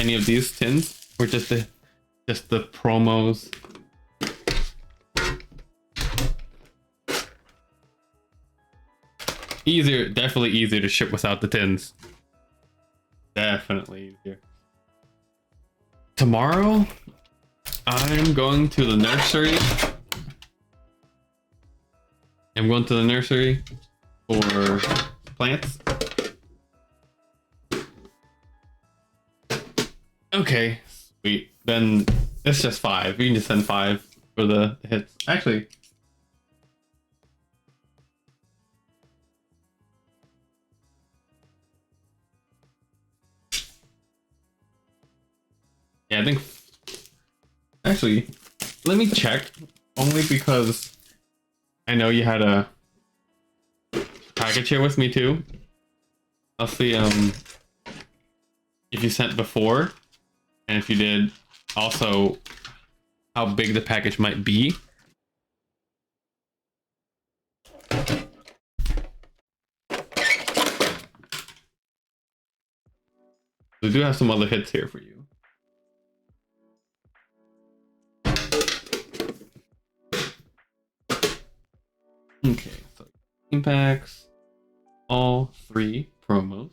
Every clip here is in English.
any of these tins, or just the promos? Easier, definitely easier to ship without the tins. Definitely easier. Tomorrow, I'm going to the nursery. I'm going to the nursery for plants. Okay, sweet. Then it's just 5. You can just send 5 for the hits. Actually, yeah, I think. Actually, let me check. Only because I know you had a package here with me too. I'll see if you sent before, and if you did, also how big the package might be. We do have some other hits here for you. Okay, so team packs, all 3 promos.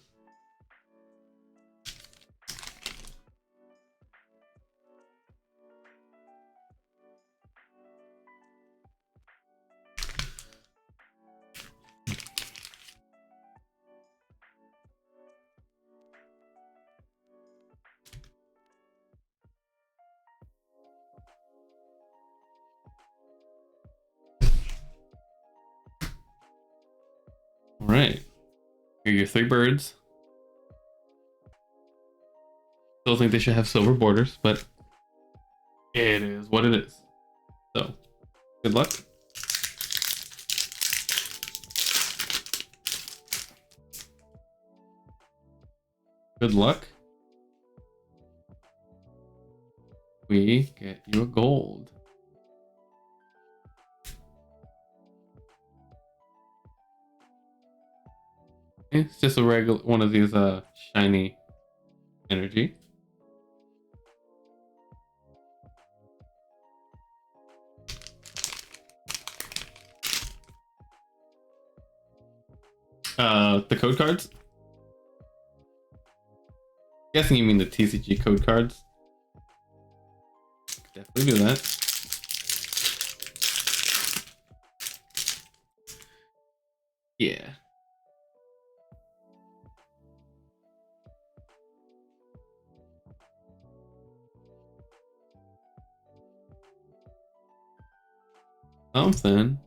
All right, here are your 3 birds. Still think they should have silver borders, but it is what it is. So, good luck. Good luck. We get you a gold. It's just a regular one of these shiny energy. The code cards? Guessing you mean the TCG code cards. Definitely do that. Yeah. Something.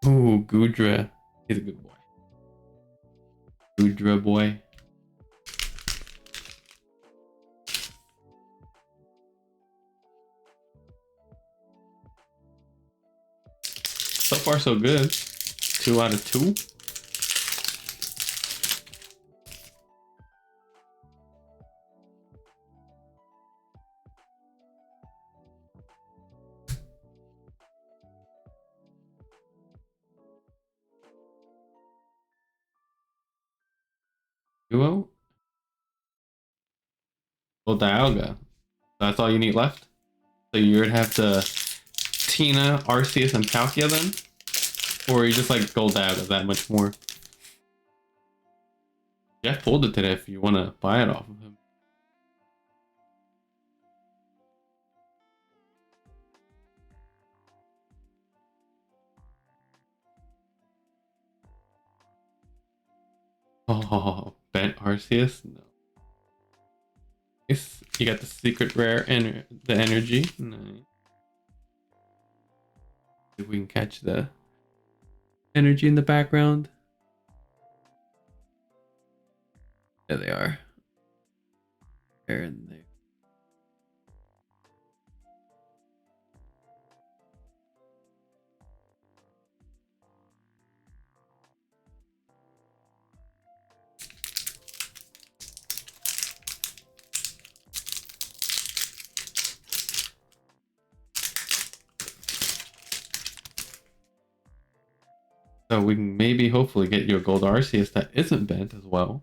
Ooh, Gudra. He's a good boy. Gudra boy. So far, so good. 2 out of 2. Duo. Well, Dialga. That's all you need left. So you would have the Tina, Arceus, and Palkia then? Or you just like Gold Dialga that much more? Jeff pulled it today if you want to buy it off of him. Oh, bent Arceus? No. Nice. You got the secret rare and the energy. Nice. If we can catch the energy in the background. There they are. There and there. So we can maybe hopefully get you a gold Arceus that isn't bent as well.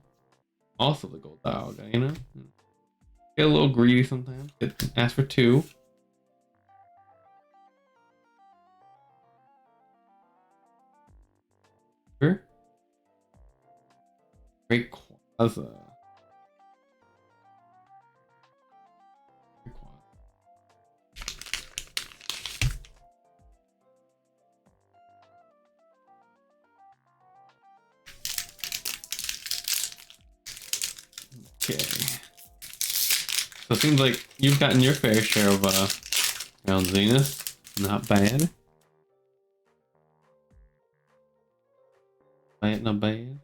Also the gold dial guy, you know? Get a little greedy sometimes. Ask for two. Sure. Great Quaza. Okay. So it seems like you've gotten your fair share of around Zenith. Not bad. Not bad.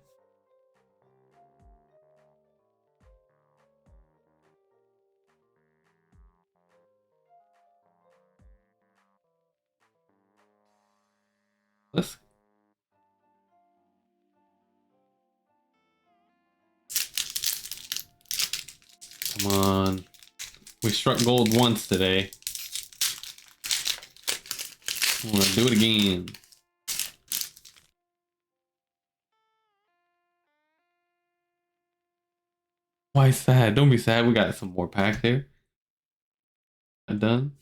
Let's come on. We struck gold once today. I'm gonna do it again. Why sad? Don't be sad. We got some more packs here. Done.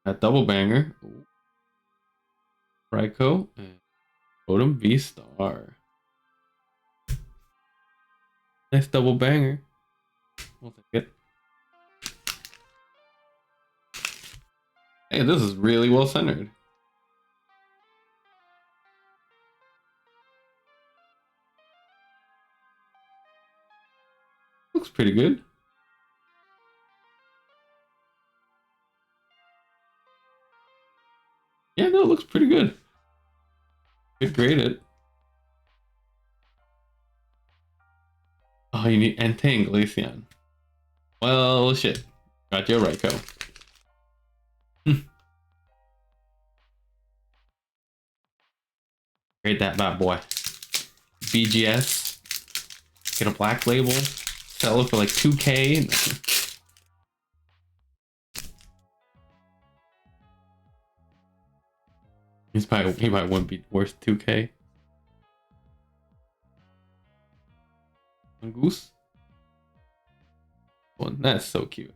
Got double banger. Raikou and Totem V Star. Nice double banger. We'll take it. Hey, this is really well centered. Looks pretty good. Yeah, no, it looks pretty good. Good graded. Oh, you need Entang Glaceon. Well, shit. Got your Raikou. Grade that bad boy. BGS. Get a black label. Sell it for like 2K. He might wouldn't be worth 2K. Goose. One, that's so cute.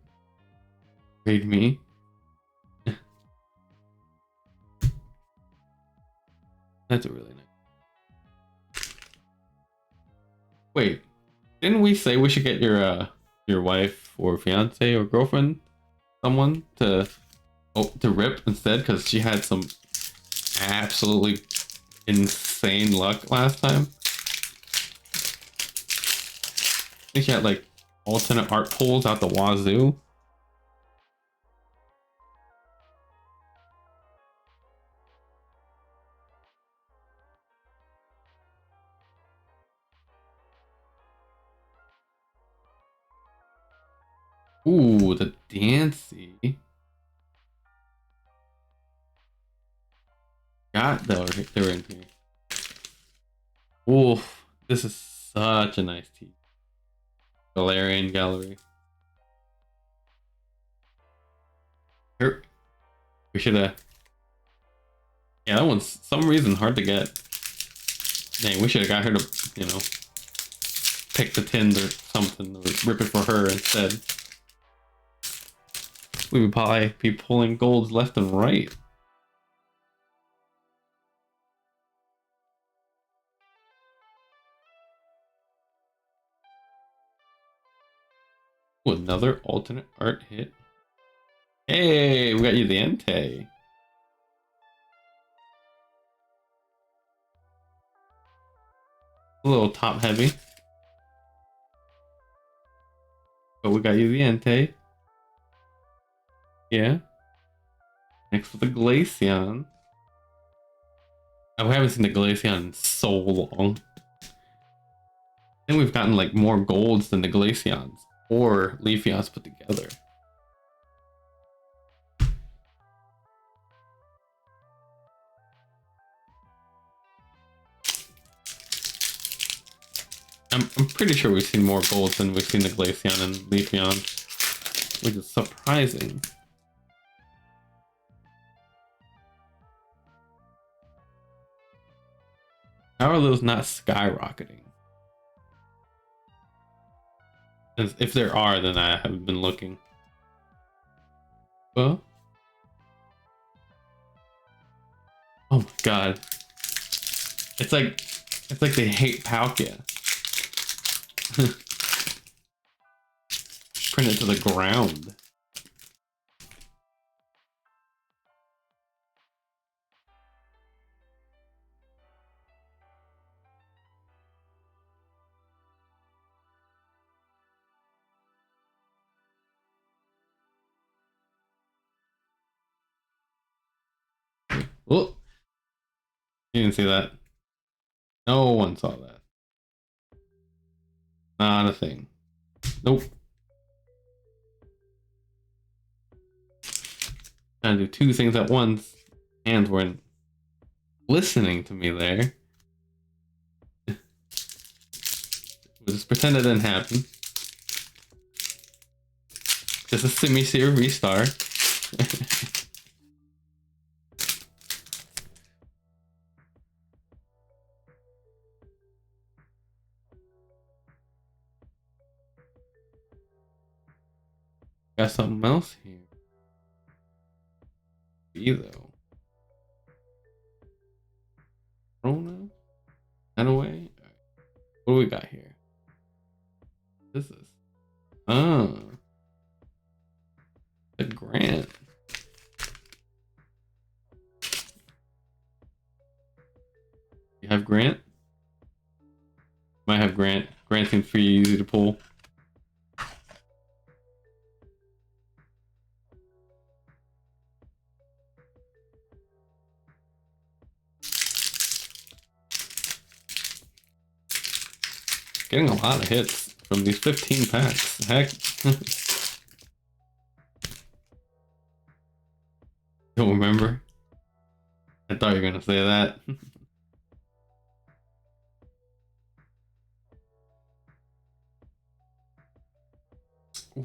Grade me. That's a really nice. Wait, didn't we say we should get your wife or fiance or girlfriend, someone to rip instead because she had some absolutely insane luck last time? I think she had like alternate art pulls out the wazoo. Ooh, the Dancy. God, they're in here. Oof, this is such a nice team. Galarian Gallery. Here, we should have. Yeah, that one's some reason hard to get. Dang, we should have got her to, you know, pick the tins or something, or rip it for her instead. We would probably be pulling golds left and right. Ooh, another alternate art hit. Hey, we got you the Entei. A little top heavy. But we got you the Entei. Yeah. Next with the Glaceon. Oh, we haven't seen the Glaceon in so long. I think we've gotten like more golds than the Glaceons or Leafeons put together. I'm pretty sure we've seen more golds than we've seen the Glaceon and Leafeon, which is surprising. How are those not skyrocketing? If there are, then I haven't been looking. Well, oh my god. It's like they hate Palkia. Print it to the ground. Oh, you didn't see that. No one saw that. Not a thing. Nope. Trying to do two things at once. Hands weren't listening to me there. We'll just pretend it didn't happen. Just a semi-seer restart. Got something else here. B though. Rona? Anyway? What do we got here? What is this? Oh. The Grant. You have Grant? Might have Grant. Grant seems pretty easy to pull. Getting a lot of hits from these 15 packs. Heck. Don't remember. I thought you were gonna say that.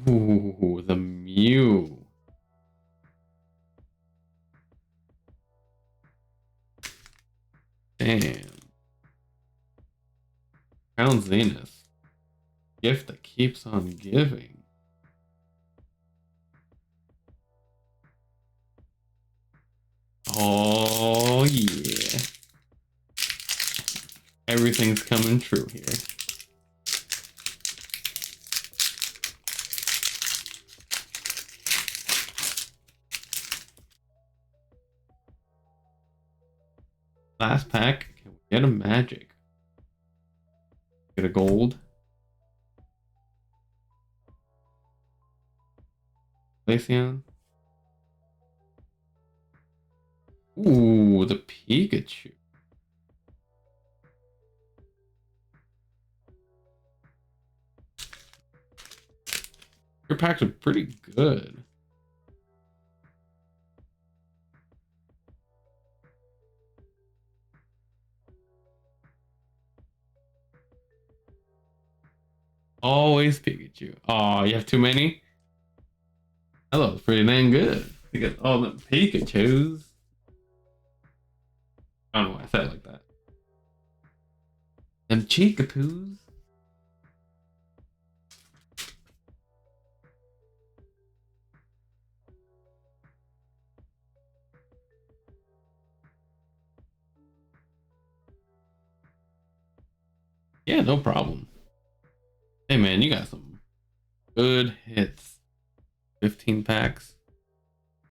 Ooh, the Mew. Damn. Crown Zenith. Gift that keeps on giving. Oh yeah. Everything's coming true here. Last pack. Can we get a magic? Get a gold. Glaceon. Ooh, the Pikachu. Your packs are pretty good. Always Pikachu. Oh, you have too many? That looks pretty dang good. You got all the Pikachus. I don't know why I said it like that. Them Chikapoos. Yeah, no problem. Hey man, you got some good hits. 15 packs.